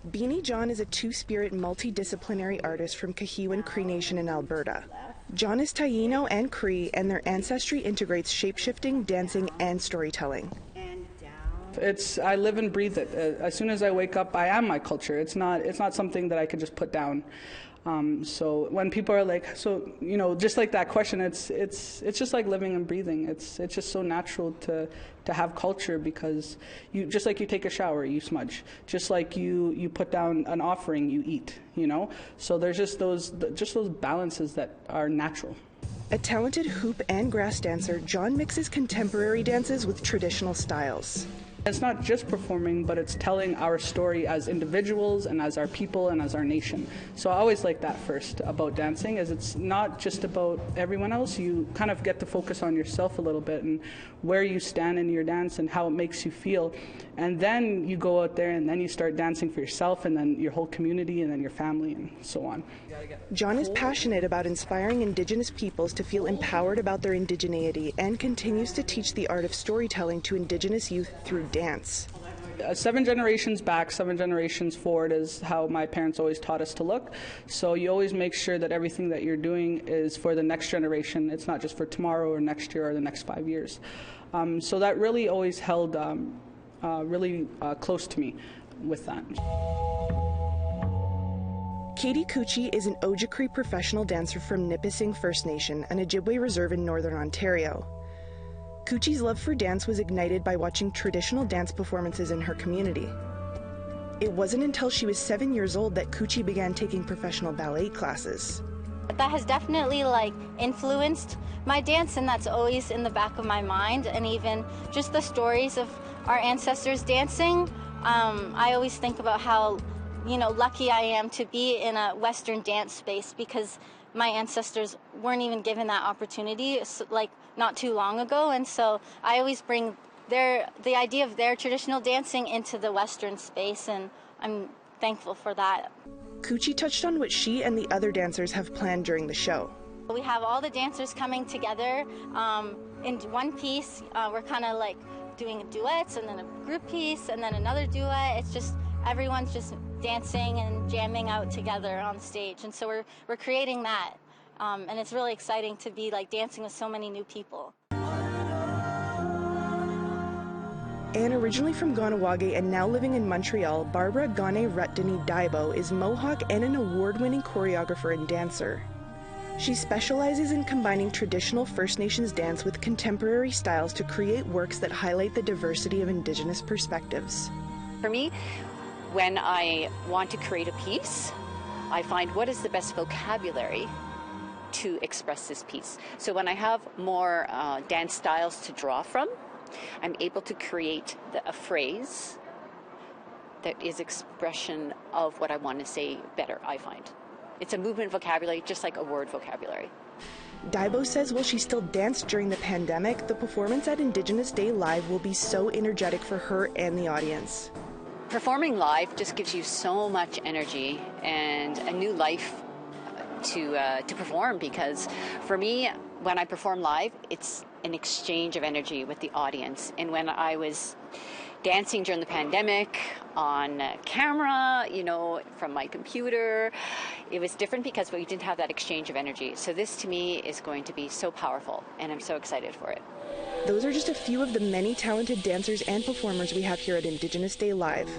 Beanie John is a two-spirit multidisciplinary artist from Kahiwan Cree Nation in Alberta. John is Taino and Cree, and their ancestry integrates shape-shifting, dancing, and storytelling. I live and breathe it. As soon as I wake up, I am my culture. It's not something that I could just put down. So when people are like, so just like that question, it's just like living and breathing. It's just so natural to have culture, because just like you take a shower, you smudge. Just like you put down an offering, you eat. So there's just those balances that are natural. A talented hoop and grass dancer, John mixes contemporary dances with traditional styles. It's not just performing, but it's telling our story as individuals and as our people and as our nation. So I always like that first about dancing, is it's not just about everyone else. You kind of get to focus on yourself a little bit and where you stand in your dance and how it makes you feel. And then you go out there and then you start dancing for yourself and then your whole community and then your family and so on. John is passionate about inspiring Indigenous peoples to feel empowered about their indigeneity and continues to teach the art of storytelling to Indigenous youth through dance. 7 generations back, 7 generations forward is how my parents always taught us to look. So you always make sure that everything that you're doing is for the next generation. It's not just for tomorrow or next year or the next 5 years. So that really always held really close to me with that. Katie Coochie is an Ojibwe professional dancer from Nipissing First Nation, an Ojibwe reserve in Northern Ontario. Coochie's love for dance was ignited by watching traditional dance performances in her community. It wasn't until she was 7 years old that Coochie began taking professional ballet classes. That has definitely influenced my dance, and that's always in the back of my mind. And even just the stories of our ancestors dancing, I always think about how lucky I am to be in a Western dance space, because my ancestors weren't even given that opportunity not too long ago, and so I always bring the idea of their traditional dancing into the Western space, and I'm thankful for that. Coochie touched on what she and the other dancers have planned during the show. We have all the dancers coming together in one piece. We're kind of doing duets, and then a group piece, and then another duet. It's just everyone's just dancing and jamming out together on stage, and so we're creating that, and it's really exciting to be dancing with so many new people. And originally from Ganawage and now living in Montreal, Barbara Gane Rutdini Daibo is Mohawk and an award-winning choreographer and dancer. She specializes in combining traditional First Nations dance with contemporary styles to create works that highlight the diversity of Indigenous perspectives. For me, when I want to create a piece, I find what is the best vocabulary to express this piece. So when I have more dance styles to draw from, I'm able to create a phrase that is expression of what I want to say better, I find. It's a movement vocabulary, just like a word vocabulary. Daibo says while she still danced during the pandemic, the performance at Indigenous Day Live will be so energetic for her and the audience. Performing live just gives you so much energy and a new life to perform, because for me, when I perform live, it's an exchange of energy with the audience. And when I was dancing during the pandemic on camera, from my computer, it was different because we didn't have that exchange of energy. So this to me is going to be so powerful, and I'm so excited for it. Those are just a few of the many talented dancers and performers we have here at Indigenous Day Live.